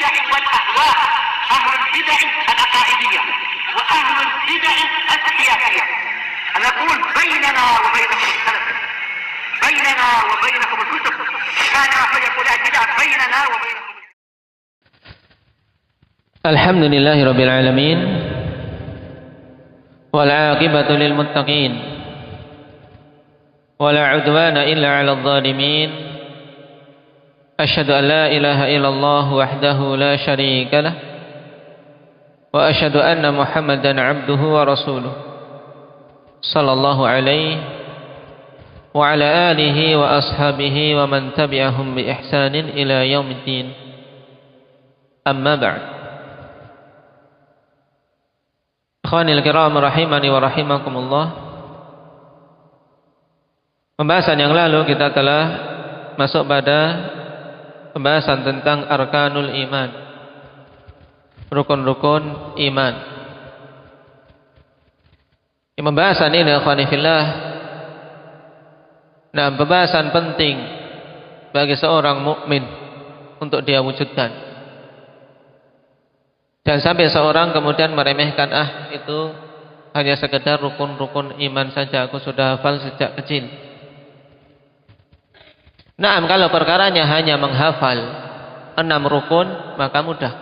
البدع والأهواء، أهل البدع العقائدية وأهل البدع السياسية. نقول بيننا وبينكم السلف، بيننا وبينكم الكتب، كان فيقول البدع بيننا وبينكم. الحمد لله رب العالمين والعاقبة للمتقين ولا عدوان إلا على الظالمين. أشهد أن لا إله إلا الله وحده لا شريك له وأشهد أن محمدا عبده ورسوله صلى الله عليه وعلى آله وأصحابه ومن تبعهم بإحسان إلى يوم الدين. أما بعد. Ikhwanil kiram rahimani wa rahimakumullah. Pembahasan yang lalu kita telah masuk pada pembahasan tentang arkanul iman, rukun-rukun iman. Pembahasan ini ikhwani fillah, pembahasan penting bagi seorang mukmin untuk dia wujudkan. Jangan sampai seorang kemudian meremehkan, itu hanya sekedar rukun-rukun iman saja, aku sudah hafal sejak kecil. Kalau perkaranya hanya menghafal 6 rukun, maka mudah.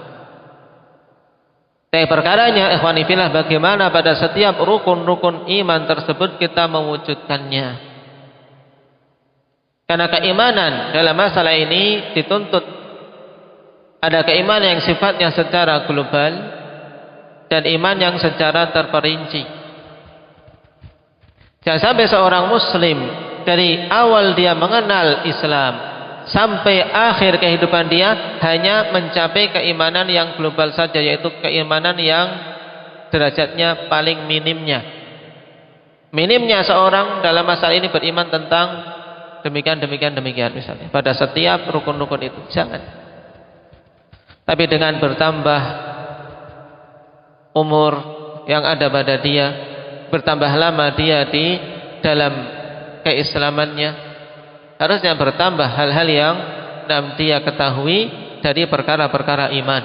Tapi perkaranya ikhwani fillah, bagaimana pada setiap rukun-rukun iman tersebut kita mewujudkannya. Karena keimanan dalam masalah ini dituntut ada keimanan yang sifatnya secara global dan iman yang secara terperinci. Jangan sampai seorang muslim dari awal dia mengenal Islam sampai akhir kehidupan dia hanya mencapai keimanan yang global saja, yaitu keimanan yang derajatnya paling minimnya. Minimnya seorang dalam masalah ini beriman tentang demikian misalnya pada setiap rukun-rukun itu. Jangan. Tapi dengan bertambah umur yang ada pada dia, bertambah lama dia di dalam keislamannya, harusnya bertambah hal-hal yang dia ketahui dari perkara-perkara iman.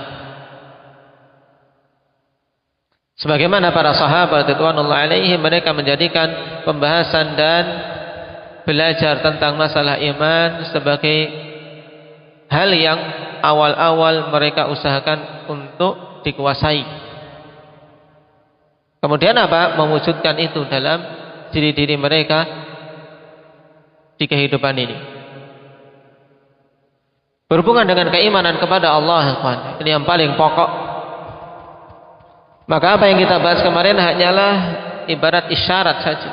Sebagaimana para sahabat radhiyallahu alaihim, mereka menjadikan pembahasan dan belajar tentang masalah iman sebagai hal yang awal-awal mereka usahakan untuk dikuasai. Kemudian mewujudkan itu dalam diri-diri mereka di kehidupan ini. Berhubungan dengan keimanan kepada Allah, ini yang paling pokok. Maka apa yang kita bahas kemarin hanyalah ibarat isyarat saja.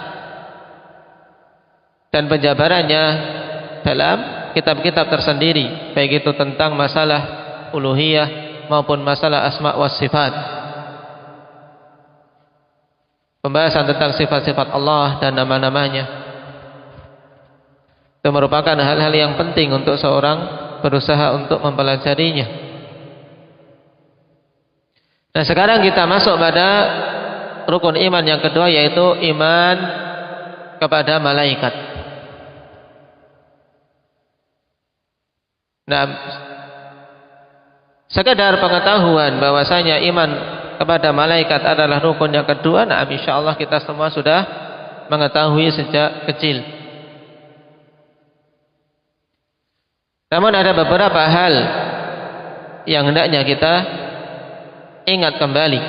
Dan penjabarannya dalam kitab-kitab tersendiri, baik itu tentang masalah uluhiyah maupun masalah asma wa sifat. Pembahasan tentang sifat-sifat Allah dan nama-namanya itu merupakan hal-hal yang penting untuk seorang berusaha untuk mempelajarinya. Nah, sekarang kita masuk pada rukun iman yang kedua, yaitu iman kepada malaikat. Sekedar pengetahuan bahwasanya iman kepada malaikat adalah rukun yang kedua, insyaallah kita semua sudah mengetahui sejak kecil. Namun ada beberapa hal yang hendaknya kita ingat kembali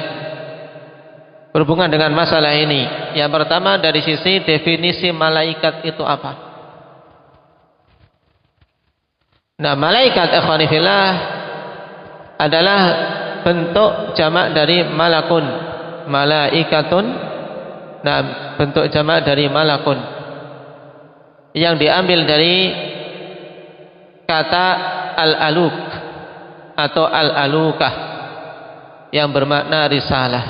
berhubungan dengan masalah ini. Yang pertama, dari sisi definisi malaikat itu apa? Malaikat ikhwani fillah adalah bentuk jamak dari malakun, malaikatun. Bentuk jamak dari malakun yang diambil dari kata al-aluk atau al-alukah yang bermakna risalah.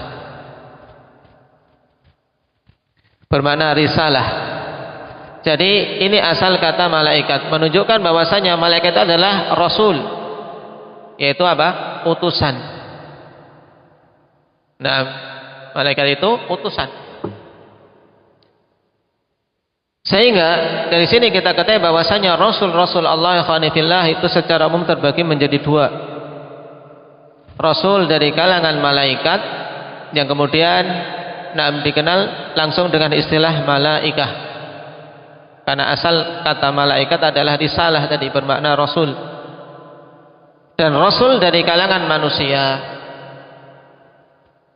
Bermakna risalah. Jadi ini asal kata malaikat, menunjukkan bahwasanya malaikat adalah rasul, yaitu utusan. Malaikat itu utusan. Sehingga dari sini kita ketahui bahwasanya rasul-rasul Allah itu secara umum terbagi menjadi 2. rasul dari kalangan malaikat yang kemudian dikenal langsung dengan istilah malaikah, karena asal kata malaikat adalah risalah tadi, bermakna rasul, dan rasul dari kalangan manusia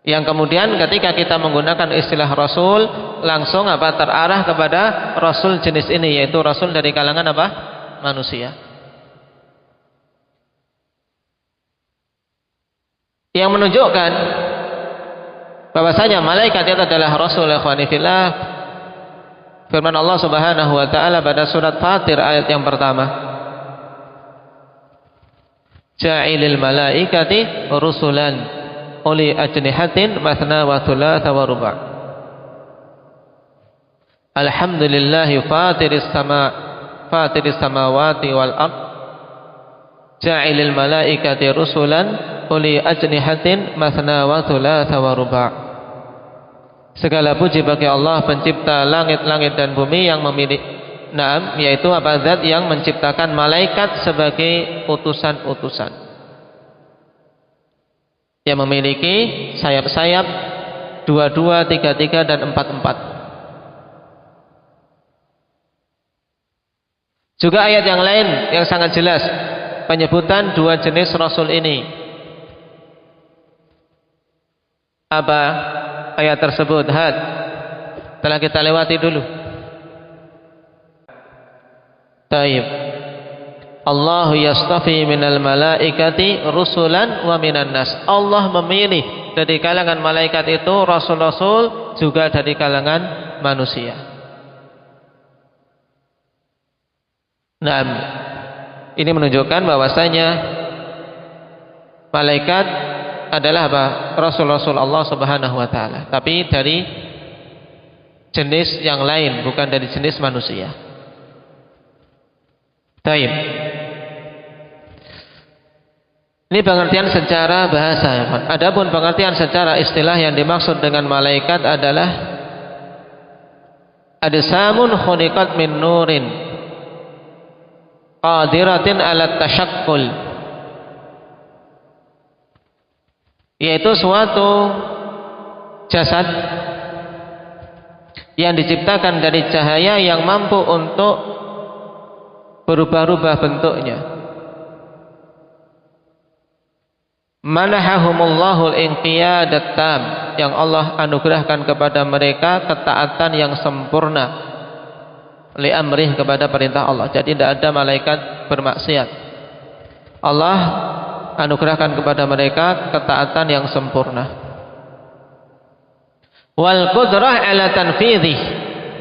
yang kemudian ketika kita menggunakan istilah rasul langsung terarah kepada rasul jenis ini, yaitu rasul dari kalangan manusia, yang menunjukkan bahwasanya malaikat itu adalah rasul. Ikhwani fillah, firman Allah Subhanahu wa taala pada surat Fatir ayat yang pertama, ja'ilil malaikati rusulan uli ajnihatin mathna wa thulatha wa ruba'. Alhamdulillahi fatiris samawati wal ard ja'ilil malaikati rusulan uli ajnihatin mathna wa thulatha wa ruba'. Segala puji bagi Allah pencipta langit-langit dan bumi yang memiliki yaitu zat yang menciptakan malaikat sebagai utusan-utusan yang memiliki sayap-sayap 22, 33 dan 44. Juga ayat yang lain yang sangat jelas penyebutan dua jenis rasul ini. Apa ayat tersebut? Telah kita lewati dulu. Taib. Allahu yastafi minal malaikati rusulan wa minan nas. Allah memilih dari kalangan malaikat itu rasul-rasul, juga dari kalangan manusia. Nah, ini menunjukkan bahwasanya malaikat adalah rasul-rasul Allah Subhanahu wa taala, tapi dari jenis yang lain, bukan dari jenis manusia. Taib. Ini pengertian secara bahasa. Adapun pengertian secara istilah yang dimaksud dengan malaikat adalah adsamun khuliqat min nurin qadiratin ala tashakkul, yaitu suatu jasad yang diciptakan dari cahaya yang mampu untuk berubah-ubah bentuknya. Manahahumullahul inqiyadat tam, yang Allah anugerahkan kepada mereka ketaatan yang sempurna li amrih, kepada perintah Allah. Jadi tidak ada malaikat bermaksiat. Allah anugerahkan kepada mereka ketaatan yang sempurna. Wal qudrah ala tanfidhi,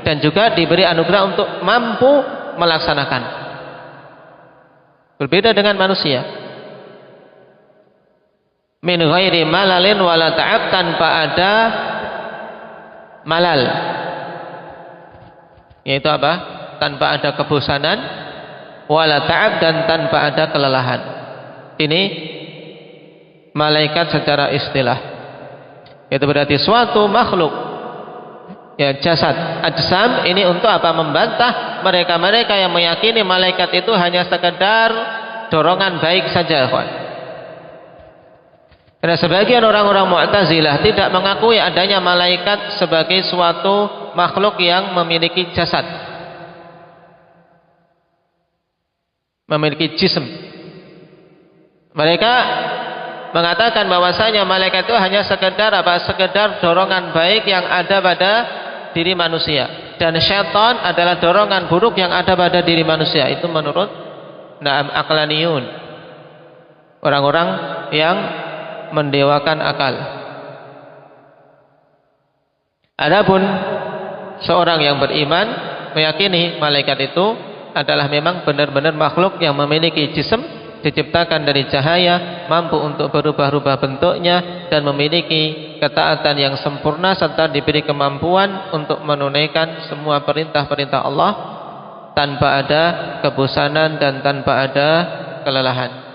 dan juga diberi anugerah untuk mampu melaksanakan. Berbeda dengan manusia. Min ghairi malalin wala ta'ab, tanpa ada malal, yaitu tanpa ada kebosanan, wala ta'ab, dan tanpa ada kelelahan. Ini malaikat secara istilah. Itu berarti suatu makhluk, ya, jasad, ajsam ini untuk membantah mereka-mereka yang meyakini malaikat itu hanya sekedar dorongan baik saja, kawan. Karena sebagian orang-orang Mu'tazilah tidak mengakui adanya malaikat sebagai suatu makhluk yang memiliki jasad, memiliki jism. Mereka mengatakan bahwasanya malaikat itu hanya sekedar dorongan baik yang ada pada diri manusia, dan syaitan adalah dorongan buruk yang ada pada diri manusia. Itu menurut aqlaniyun, orang-orang yang mendewakan akal. Adapun seorang yang beriman meyakini malaikat itu adalah memang benar-benar makhluk yang memiliki jism, diciptakan dari cahaya, mampu untuk berubah-ubah bentuknya, dan memiliki ketaatan yang sempurna, serta diberi kemampuan untuk menunaikan semua perintah-perintah Allah tanpa ada kebosanan dan tanpa ada kelelahan.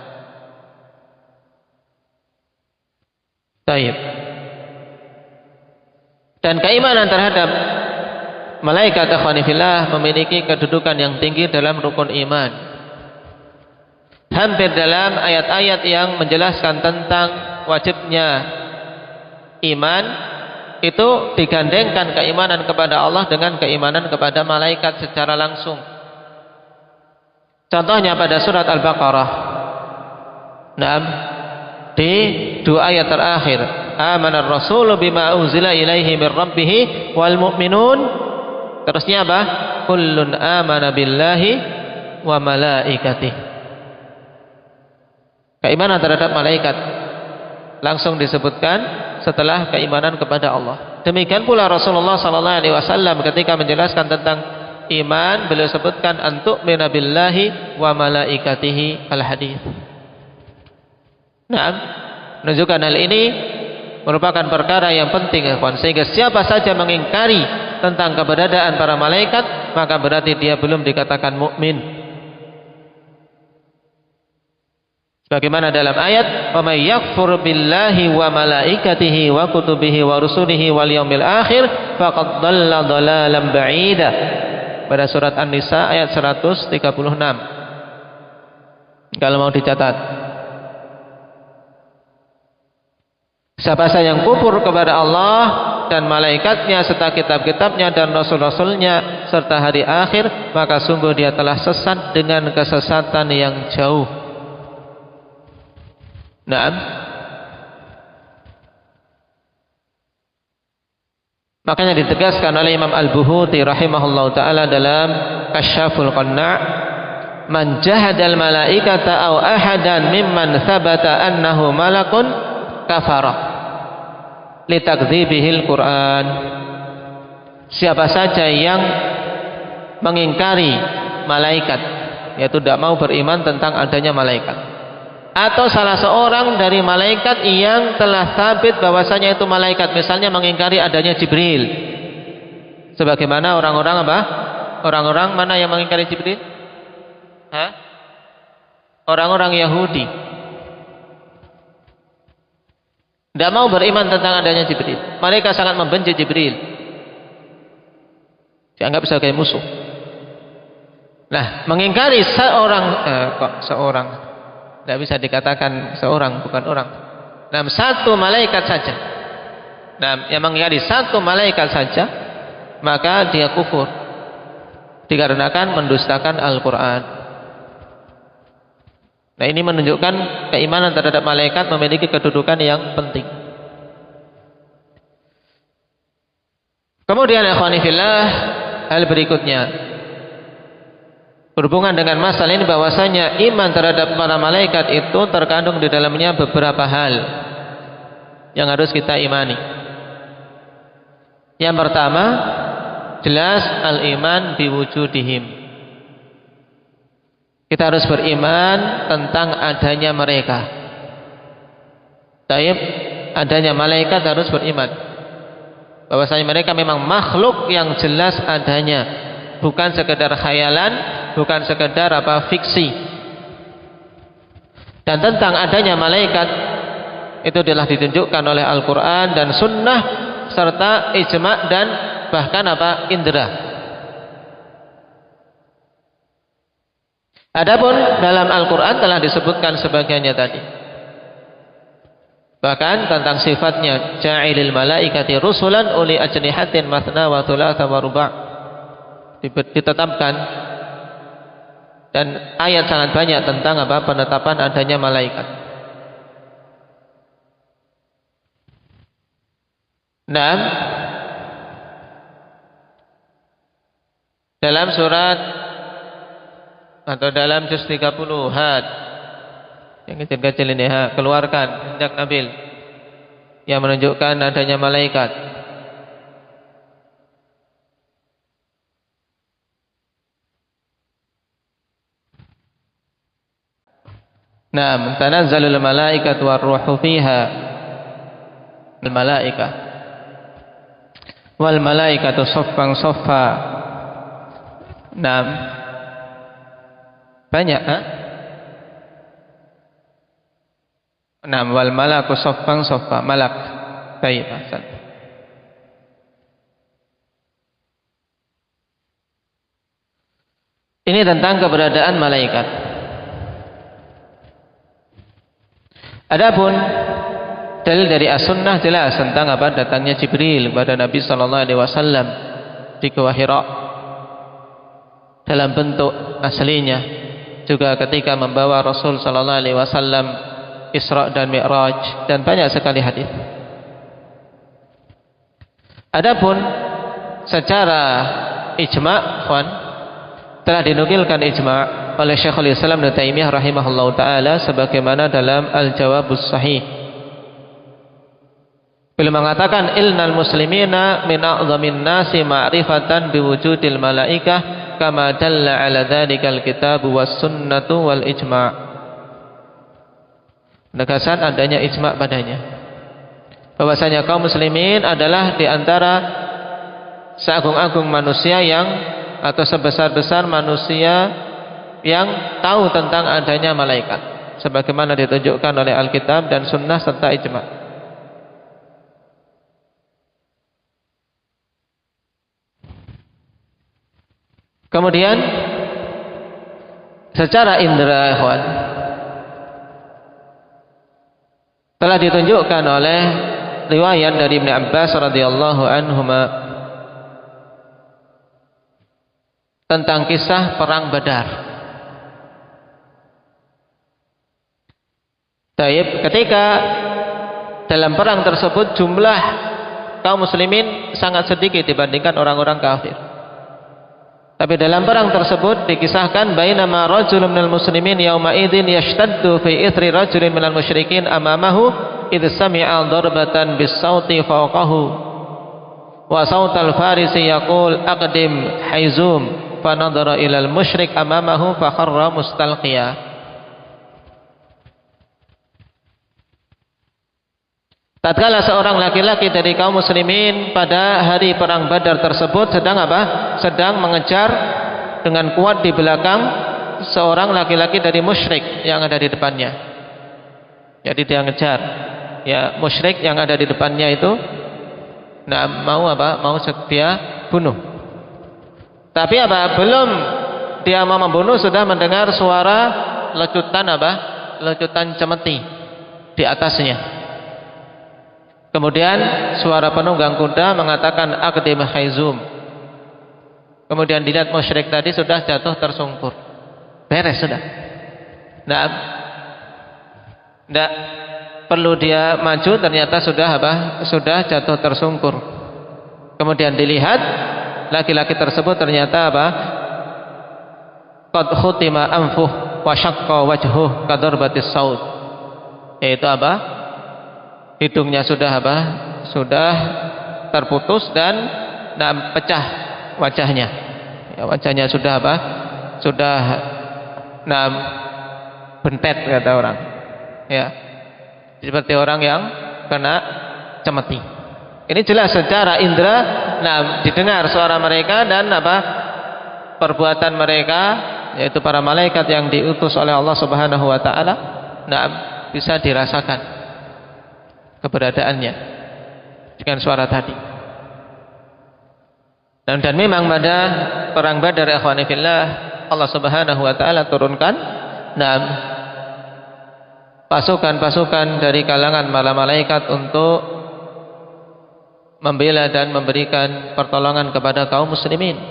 Taib. Dan keimanan terhadap malaikat, ikhwani fillah, memiliki kedudukan yang tinggi dalam rukun iman. Hampir dalam ayat-ayat yang menjelaskan tentang wajibnya iman itu digandengkan keimanan kepada Allah dengan keimanan kepada malaikat secara langsung. Contohnya pada surat Al-Baqarah. Naam, di dua ayat terakhir, amanar rasulu bima unzila ilaihi mir rabbih wal mu'minun. Terusnya apa? Kullun amana billahi wa malaikatih. Keimanan terhadap malaikat langsung disebutkan setelah keimanan kepada Allah. Demikian pula Rasulullah sallallahu alaihi wasallam ketika menjelaskan tentang iman, beliau sebutkan antu'mina billahi wa malaikatihi al-hadits. Nah, menunjukkan hal ini merupakan perkara yang penting, sehingga siapa saja mengingkari tentang keberadaan para malaikat, maka berarti dia belum dikatakan mukmin. Bagaimana dalam ayat, "Wa may yakfur billahi wa malaikatihi wa kutubihi wa rusulihi wal yaumil akhir faqad dhalla dhalalan ba'ida." Pada surat An-Nisa ayat 136. Kalau mau dicatat. Siapa saja yang kufur kepada Allah dan malaikatnya serta kitab-kitabnya dan rasul-rasulnya serta hari akhir, maka sungguh dia telah sesat dengan kesesatan yang jauh. Naam. Makanya ditegaskan oleh Imam Al-Buhuti rahimahullahu taala dalam Kasyaful Qanna', man jahadal malaikata aw ahadan mimman thabata annahu malakun kafara litakdzibihil Qur'an. Siapa saja yang mengingkari malaikat, yaitu tidak mau beriman tentang adanya malaikat, atau salah seorang dari malaikat yang telah sabit bahwasanya itu malaikat, misalnya mengingkari adanya Jibril, sebagaimana orang-orang apa? Orang-orang mana yang mengingkari Jibril? Orang-orang Yahudi tidak mau beriman tentang adanya Jibril. Mereka sangat membenci Jibril, dianggap sebagai musuh. Nah, mengingkari seorang tidak bisa dikatakan seorang, bukan orang. Nah, satu malaikat saja. Nah, yang mengingkari satu malaikat saja, maka dia kufur, dikarenakan mendustakan Al-Quran. Nah, ini menunjukkan keimanan terhadap malaikat memiliki kedudukan yang penting. Kemudian akhwani fillah, hal berikutnya berhubungan dengan masalah ini, bahwasanya iman terhadap para malaikat itu terkandung di dalamnya beberapa hal yang harus kita imani. Yang pertama, jelas al-iman biwujudihim. Kita harus beriman tentang adanya mereka. Taib, adanya malaikat harus beriman bahwasanya mereka memang makhluk yang jelas adanya, bukan sekedar khayalan, bukan sekedar fiksi. Dan tentang adanya malaikat itu telah ditunjukkan oleh Al-Quran dan Sunnah serta ijma' dan bahkan indera. Adapun dalam Al-Quran telah disebutkan sebagiannya tadi. Bahkan tentang sifatnya, ja'ilil malaikati rusulan uli ajnihatin mathna wa thulatha wa ruba', ditetapkan. Dan ayat sangat banyak tentang penetapan adanya malaikat. Nah, dalam surat atau dalam juz 30 Had, yang kecil-kecil ini, keluarkan hendak Nabil, yang menunjukkan adanya malaikat. Naam, tanazzalul malaikatu war-ruhu fiha. Al-malaikah wal malaikatu saffan saffa. Naam. Banyak, Naam, wal malaku saffan saffa. Malak. Baik, Hasan. Ini tentang keberadaan malaikat. Adapun dalil dari as-sunnah jelas tentang apa? Datangnya Jibril kepada Nabi sallallahu alaihi wasallam di Gua Hira dalam bentuk aslinya, juga ketika membawa Rasul sallallahu alaihi wasallam Isra dan Mi'raj, dan banyak sekali hadis. Adapun secara ijma', telah dinukilkan ijma' oleh Syekhul Islam Ibnu Taimiyah rahimahullahu taala sebagaimana dalam Al-Jawabus Sahih. Beliau mengatakan ilnal muslimina min a'dhamin nasi ma'rifatan biwujudil malaikah kama dalla ala dzalikal kitab was sunnatu wal ijma'. Penegasan adanya ijma' padanya, bahwasanya kaum muslimin adalah di antara seagung-agung manusia yang, atau sebesar-besar manusia yang tahu tentang adanya malaikat, sebagaimana ditunjukkan oleh Alkitab dan Sunnah serta ijma'. Kemudian secara indera, ikhwan, telah ditunjukkan oleh riwayat dari Ibnu Abbas radhiyallahu anhuma tentang kisah perang Badar. Taib, ketika dalam perang tersebut jumlah kaum muslimin sangat sedikit dibandingkan orang-orang kafir. Tapi dalam perang tersebut dikisahkan bainama rajulun minal muslimin yauma idzin yashtaddu fi ithri rajulin minal musyrikin amamahu idz sami'a darbatan bis sauti fawqahu wa sautal farisi yaqul aqdim haizum fa nadara ilal musyrik amamahu fa kharra mustalqiya. Tatkala seorang laki-laki dari kaum muslimin pada hari perang Badar tersebut sedang apa? Sedang mengejar dengan kuat di belakang seorang laki-laki dari musyrik yang ada di depannya. Jadi dia ngejar, ya, musyrik yang ada di depannya itu, nah, mau apa? Mau dia bunuh. Tapi apa? Belum dia mau membunuh sudah mendengar suara lecutan apa? Lecutan cemeti di atasnya. Kemudian suara penunggang kuda mengatakan aqdim haizum. Kemudian dilihat musyrik tadi sudah jatuh tersungkur. Beres sudah. Tidak perlu dia maju, ternyata sudah apa? Sudah jatuh tersungkur. Kemudian dilihat laki-laki tersebut ternyata apa? Qad khutima anfuh wa syaqqa wajhuh kadarbatis saut. Yaitu apa? Hidungnya sudah apa? Sudah terputus dan pecah wajahnya. Ya, wajahnya sudah apa? Sudah bentet kata orang. Ya. Seperti orang yang kena cemeti. Ini jelas secara indera, didengar suara mereka dan apa? Perbuatan mereka, yaitu para malaikat yang diutus oleh Allah Subhanahu wa taala, bisa dirasakan keberadaannya dengan suara tadi. Dan memang pada perang Badar, ikhwani fillah, Allah Subhanahu wa taala turunkan pasukan-pasukan dari kalangan para malaikat untuk membela dan memberikan pertolongan kepada kaum muslimin.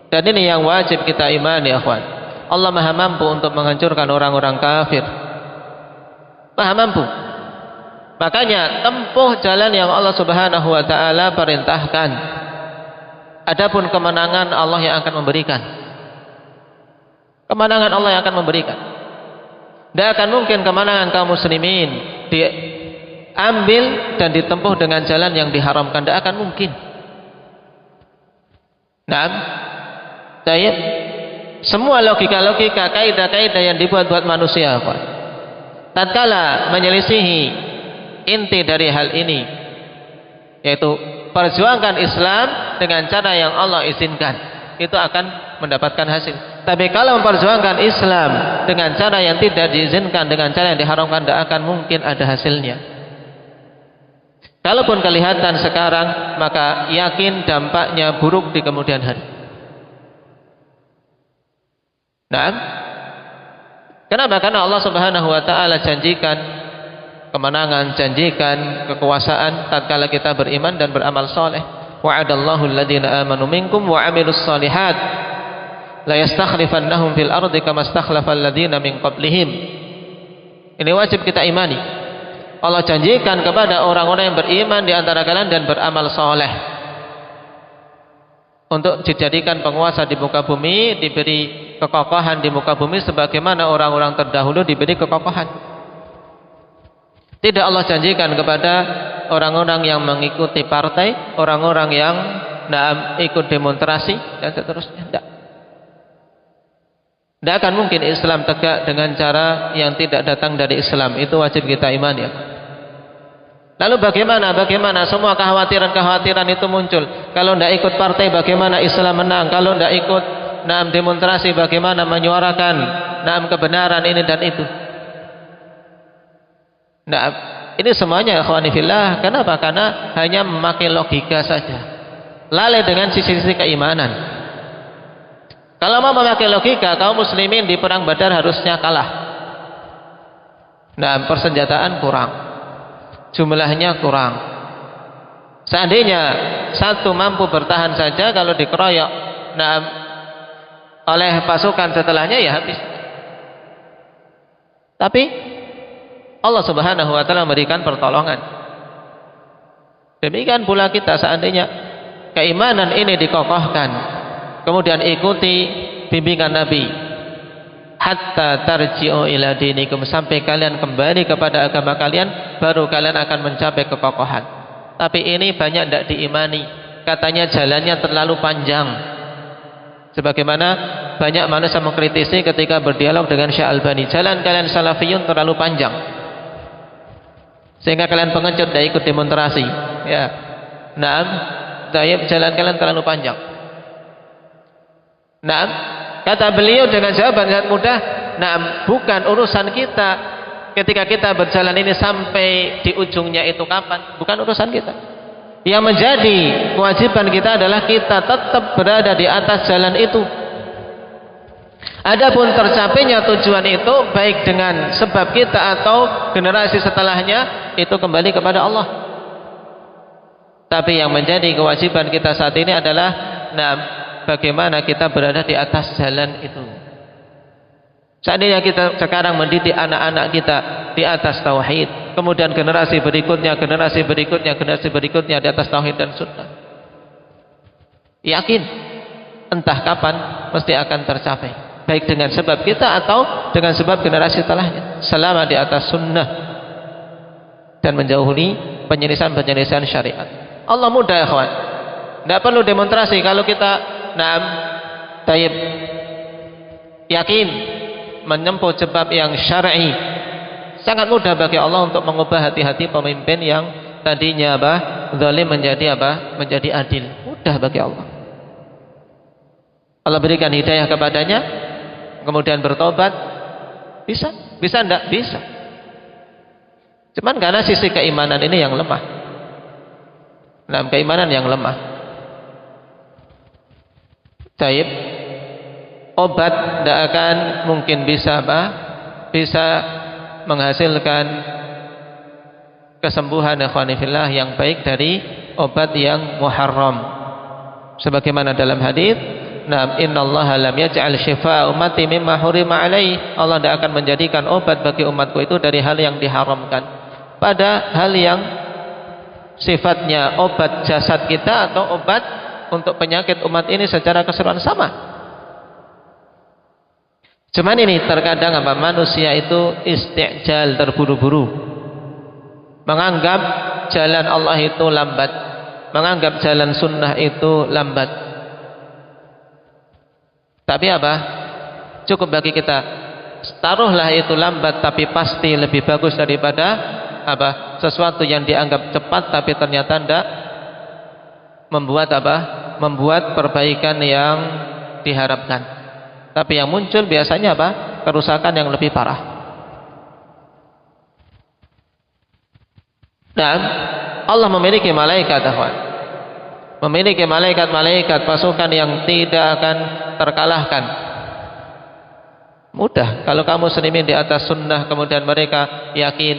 Dan ini yang wajib kita imani, ikhwan. Allah Maha mampu untuk menghancurkan orang-orang kafir. Maha mampu. Makanya tempuh jalan yang Allah Subhanahu wa taala perintahkan. Adapun kemenangan Allah yang akan memberikan. Kemenangan Allah yang akan memberikan. Tidak akan mungkin kemenangan kaum muslimin diambil dan ditempuh dengan jalan yang diharamkan. Tidak akan mungkin. Semua logika-logika, kaidah-kaidah yang dibuat-buat manusia, Pak, tatkala menyelisihi inti dari hal ini, yaitu perjuangkan Islam dengan cara yang Allah izinkan, itu akan mendapatkan hasil. Tapi kalau memperjuangkan Islam dengan cara yang tidak diizinkan, dengan cara yang diharamkan, tidak akan mungkin ada hasilnya. Kalaupun kelihatan sekarang, maka yakin dampaknya buruk di kemudian hari. Kenapa? Karena Allah Subhanahu wa taala janjikan kemenangan, janjikan kekuasaan tatkala kita beriman dan beramal soleh. Wa'adallahu alladhina amanu minkum wa 'amilus shalihat la yastakhlifannahum fil ardi kama stakhlafal ladzina min qablihim. Ini wajib kita imani. Allah janjikan kepada orang-orang yang beriman di antara kalian dan beramal soleh untuk dijadikan penguasa di muka bumi, diberi kekokohan di muka bumi sebagaimana orang-orang terdahulu diberi kekokohan. Tidak Allah janjikan kepada orang-orang yang mengikuti partai, orang-orang yang ikut demonstrasi dan seterusnya. Tidak akan mungkin Islam tegak dengan cara yang tidak datang dari Islam. Itu wajib kita imani ya. Lalu bagaimana semua kekhawatiran itu muncul? Kalau tidak ikut partai bagaimana Islam menang? Kalau tidak ikut demonstrasi bagaimana menyuarakan kebenaran ini dan itu? Nah, ini semuanya ikhwani fillah. Kenapa? Karena hanya memakai logika saja, lalai dengan sisi-sisi keimanan. Kalau mau memakai logika, kaum muslimin di perang Badar harusnya kalah. Nah, persenjataan kurang, jumlahnya kurang. Seandainya satu mampu bertahan saja, kalau dikeroyok oleh pasukan setelahnya ya habis. Tapi Allah Subhanahu wa taala memberikan pertolongan. Demikian pula kita, seandainya keimanan ini dikokohkan, kemudian ikuti bimbingan Nabi, hatta tarji'u ila dinikum, sampai kalian kembali kepada agama kalian, baru kalian akan mencapai kekokohan. Tapi ini banyak tidak diimani. Katanya jalannya terlalu panjang. Sebagaimana banyak manusia mengkritisi ketika berdialog dengan Syekh Albani, jalan kalian salafiyun terlalu panjang, sehingga kalian pengecut dan ikut demonstrasi. Ya, jalan kalian terlalu panjang. Kata beliau dengan jawaban sangat mudah. Bukan urusan kita ketika kita berjalan ini sampai di ujungnya itu kapan. Bukan urusan kita. Yang menjadi kewajiban kita adalah kita tetap berada di atas jalan itu. Adapun tercapainya tujuan itu baik dengan sebab kita atau generasi setelahnya, itu kembali kepada Allah. Tapi yang menjadi kewajiban kita saat ini adalah bagaimana kita berada di atas jalan itu. Seandainya kita sekarang mendidik anak-anak kita di atas tauhid, kemudian generasi berikutnya di atas tauhid dan sunnah, yakin entah kapan mesti akan tercapai, baik dengan sebab kita atau dengan sebab generasi setelahnya, selama di atas sunnah dan menjauhi penyelisihan syariat. Allah mudah ya kawan. Tidak perlu demonstrasi. Kalau kita yakin menempuh sebab yang syar'i, sangat mudah bagi Allah untuk mengubah hati-hati pemimpin yang tadinya zalim menjadi adil. Mudah bagi Allah. Allah berikan hidayah kepadanya, kemudian bertobat. Bisa enggak? Bisa. Cuman karena sisi keimanan ini yang lemah. Keimanan yang lemah. Taib, obat tidak akan mungkin bisa menghasilkan kesembuhan ikhwanifillah yang baik dari obat yang muharram. Sebagaimana dalam hadis, innallaha lam yaj'al shifaa ummati mimma hurima alaih. Allah tidak akan menjadikan obat bagi umatku itu dari hal yang diharamkan, pada hal yang sifatnya obat jasad kita atau obat untuk penyakit umat ini secara keseluruhan sama. Cuman ini terkadang manusia itu istijal, terburu-buru, menganggap jalan Allah itu lambat, menganggap jalan sunnah itu lambat. Tapi cukup bagi kita, taruhlah itu lambat tapi pasti lebih bagus daripada sesuatu yang dianggap cepat tapi ternyata tidak membuat perbaikan yang diharapkan. Tapi yang muncul biasanya kerusakan yang lebih parah. Dan Allah memiliki malaikat, memiliki malaikat pasukan yang tidak akan terkalahkan. Mudah kalau kaum muslimin di atas sunnah, kemudian mereka yakin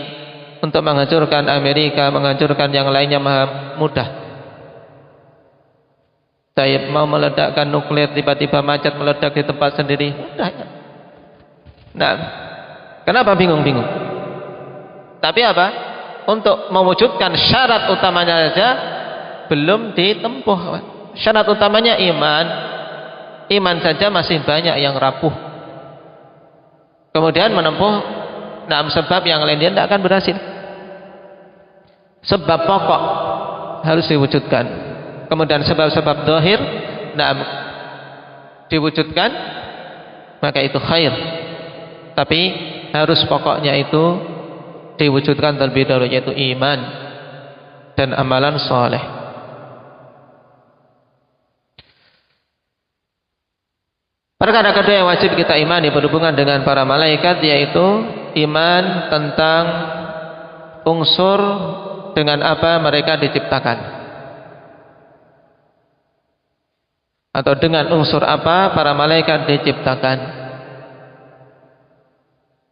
untuk menghancurkan Amerika, menghancurkan yang lainnya maha mudah. Saya mau meledakkan nuklir, tiba-tiba macet meledak di tempat sendiri, mudah ya. Nah, kenapa bingung-bingung? Tapi apa? Untuk mewujudkan syarat utamanya saja belum ditempuh. Syarat utamanya iman. Iman saja masih banyak yang rapuh. Kemudian menempuh sebab yang lain dia tidak akan berhasil. Sebab pokok harus diwujudkan. Kemudian sebab-sebab zahir diwujudkan, maka itu khair. Tapi harus pokoknya itu diwujudkan terlebih dahulu, yaitu iman dan amalan soleh. Perkara kedua yang wajib kita imani berhubungan dengan para malaikat, yaitu iman tentang unsur dengan apa mereka diciptakan, atau dengan unsur apa para malaikat diciptakan.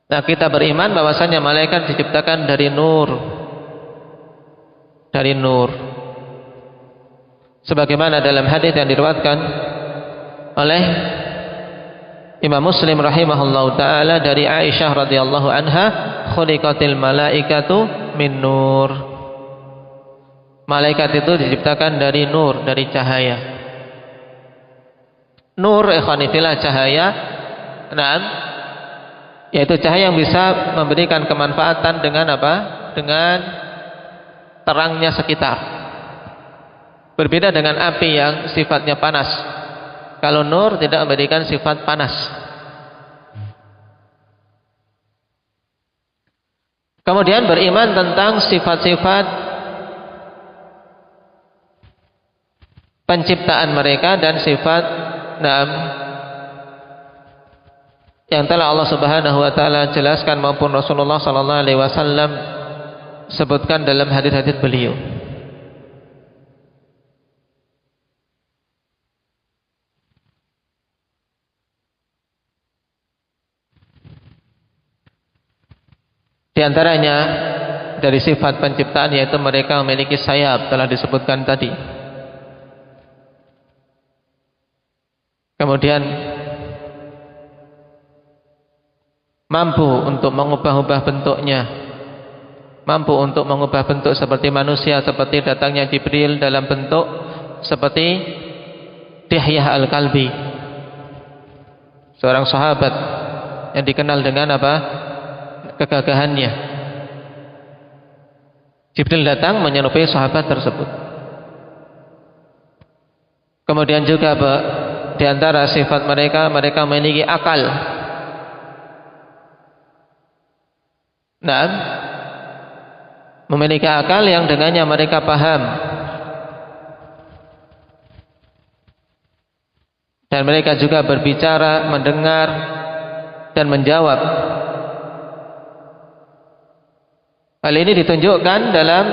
Nah, kita beriman bahwasanya malaikat diciptakan dari nur. Dari nur. Sebagaimana dalam hadis yang diriwayatkan oleh Imam Muslim rahimahullahu taala dari Aisyah radhiyallahu anha, khuliqatil malaikatu min nur. Malaikat itu diciptakan dari nur, dari cahaya. Nur ikhwanifillah, cahaya, yaitu cahaya yang bisa memberikan kemanfaatan dengan apa? Dengan terangnya sekitar. Berbeda dengan api yang sifatnya panas. Kalau nur tidak memberikan sifat panas. Kemudian beriman tentang sifat-sifat penciptaan mereka dan sifat yang telah Allah Subhanahu wa taala jelaskan maupun Rasulullah sallallahu alaihi wasallam sebutkan dalam hadis-hadis beliau. Di antaranya dari sifat penciptaan yaitu mereka memiliki sayap, telah disebutkan tadi. Kemudian mampu untuk mengubah-ubah bentuknya, mampu untuk mengubah bentuk seperti manusia, seperti datangnya Jibril dalam bentuk seperti Dihyah Al-Kalbi, seorang sahabat yang dikenal dengan apa? Kegagahannya. Jibril datang menyerupai sahabat tersebut. Kemudian juga di antara sifat mereka, mereka memiliki akal. Memiliki akal yang dengannya mereka paham. Dan mereka juga berbicara, mendengar, dan menjawab. Hal ini ditunjukkan dalam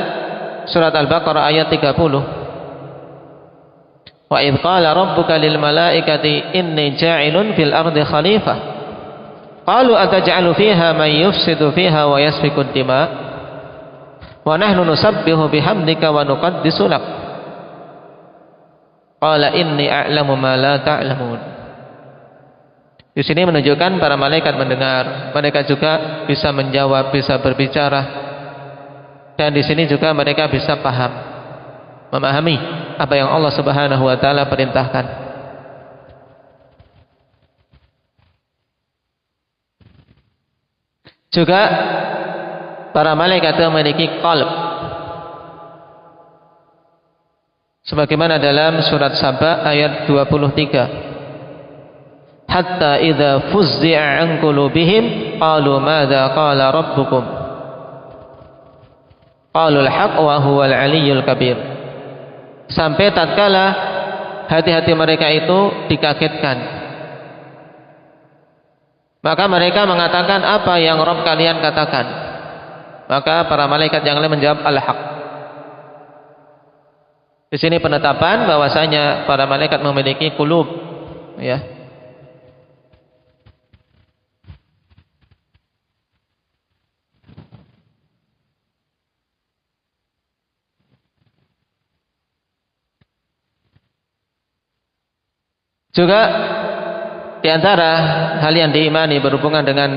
surat Al-Baqarah ayat 30. Wa idz qala rabbuka lil malaikati inni ja'ilun fil ardi khalifah. Qalu ataj'alu fiha man yufsidu fiha wa yasfiku ad-dima' wa nahnu nusabbihu bihamdika wa nuqaddisu lak. Qala inni a'lamu ma la ta'lamun. Di sini menunjukkan para malaikat mendengar, mereka juga bisa menjawab, bisa berbicara. Dan di sini juga mereka bisa paham, memahami apa yang Allah Subhanahu wa taala perintahkan. Juga para malaikat itu memiliki qalb. Sebagaimana dalam surat Saba ayat 23. Hatta idza fuzzi'a an qulubihim qalu madza qala rabbukum. Qalul haq wa huwal aliyyul kabir. Sampai tatkala hati-hati mereka itu dikagetkan, maka mereka mengatakan, apa yang Rabb kalian katakan? Maka para malaikat yang lain menjawab, al-haq. Di sini penetapan bahwasanya para malaikat memiliki qulub, ya. Juga di antara hal yang diimani berhubungan dengan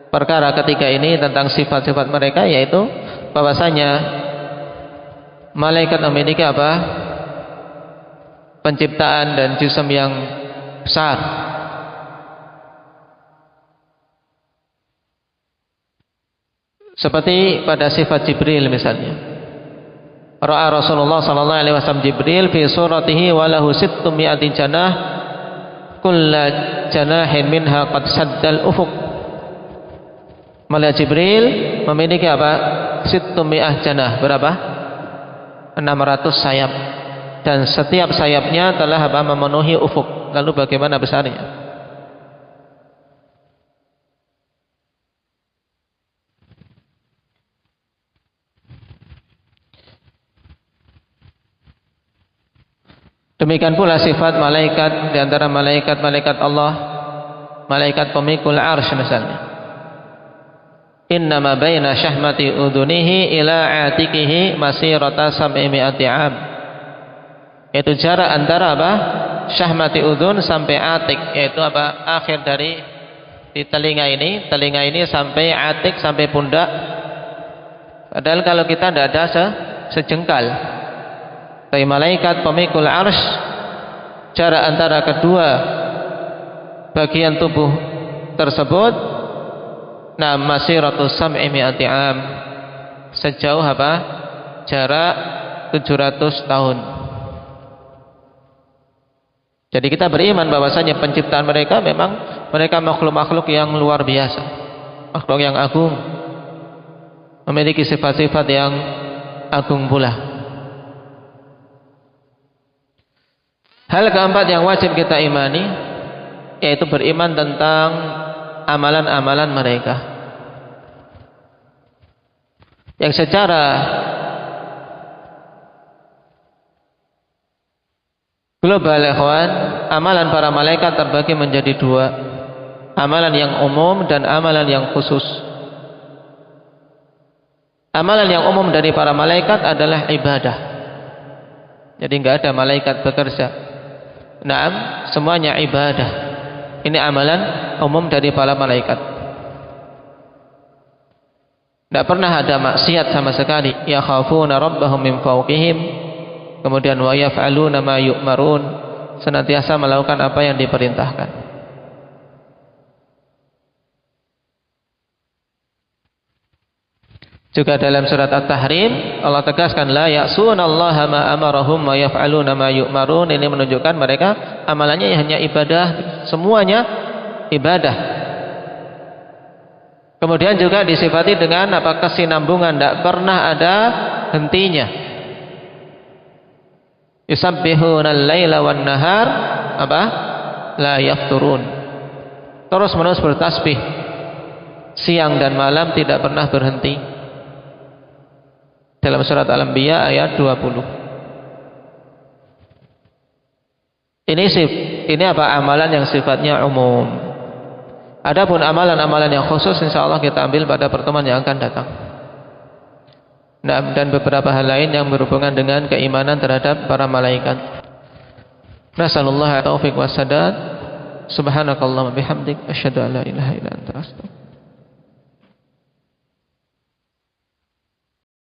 perkara ketiga ini tentang sifat-sifat mereka, yaitu bahwasanya malaikat memiliki apa? Penciptaan dan jism yang besar. Seperti pada sifat Jibril misalnya. Ra'a Rasulullah sallallahu alaihi wasallam Jibril fi suratihi wa lahu 600 janah kullu janahin minha qad saddal ufuq. Malaikat Jibril memiliki apa? 600 janah. Berapa? 600 sayap. Dan setiap sayapnya telah apa? Memenuhi ufuk. Lalu bagaimana besarnya? Demikian pula sifat malaikat, di antara malaikat Allah, malaikat pemikul arsy misalnya. Innama baina syahmati udunihi ila atikihi masirata sab'imi'ati 'am. Itu jarak antara apa? Syahmati udun sampai atik, yaitu apa? Akhir dari di telinga ini sampai atik, sampai pundak. Padahal kalau kita tidak ada sejengkal. Tapi malaikat pemikul arsy, jarak antara kedua bagian tubuh tersebut, nah masiratus sam'i mi'ati 'am, sejauh apa? Jarak 700 tahun. Jadi kita beriman bahwasanya penciptaan mereka memang mereka makhluk-makhluk yang luar biasa, makhluk yang agung, memiliki sifat-sifat yang agung pula. Hal keempat yang wajib kita imani, yaitu beriman tentang amalan-amalan mereka yang secara global, ikhwan, amalan para malaikat terbagi menjadi dua, amalan yang umum dan amalan yang khusus. Amalan yang umum dari para malaikat adalah ibadah. Jadi enggak ada malaikat bekerja. Naam, semuanya ibadah. Ini amalan umum dari para malaikat. Tidak pernah ada maksiat sama sekali. Ya khafuna rabbahum min fawqihim. Kemudian wa yaf'aluna ma yu'marun. Senantiasa melakukan apa yang diperintahkan. Juga dalam surat At-Tahrim Allah tegaskan la ya'sunallaha ma amarahum wa yaf'aluna ma yu'marun. Ini menunjukkan mereka amalannya hanya ibadah, semuanya ibadah. Kemudian juga disifati dengan apa? Kesinambungan, tidak pernah ada hentinya. Yusabbihuna al-laila wan nahar apa? La yafturun. Terus menerus bertasbih, siang dan malam tidak pernah berhenti. Dalam surat Al-Anbiya ayat 20. Ini apa? Amalan yang sifatnya umum. Adapun amalan-amalan yang khusus insyaallah kita ambil pada pertemuan yang akan datang. Nah, dan beberapa hal lain yang berhubungan dengan keimanan terhadap para malaikat. Nasallallahu taufiq wassadad. Subhanakallahumma bihamdik asyhadu an la ilaha illa anta astaghfiruka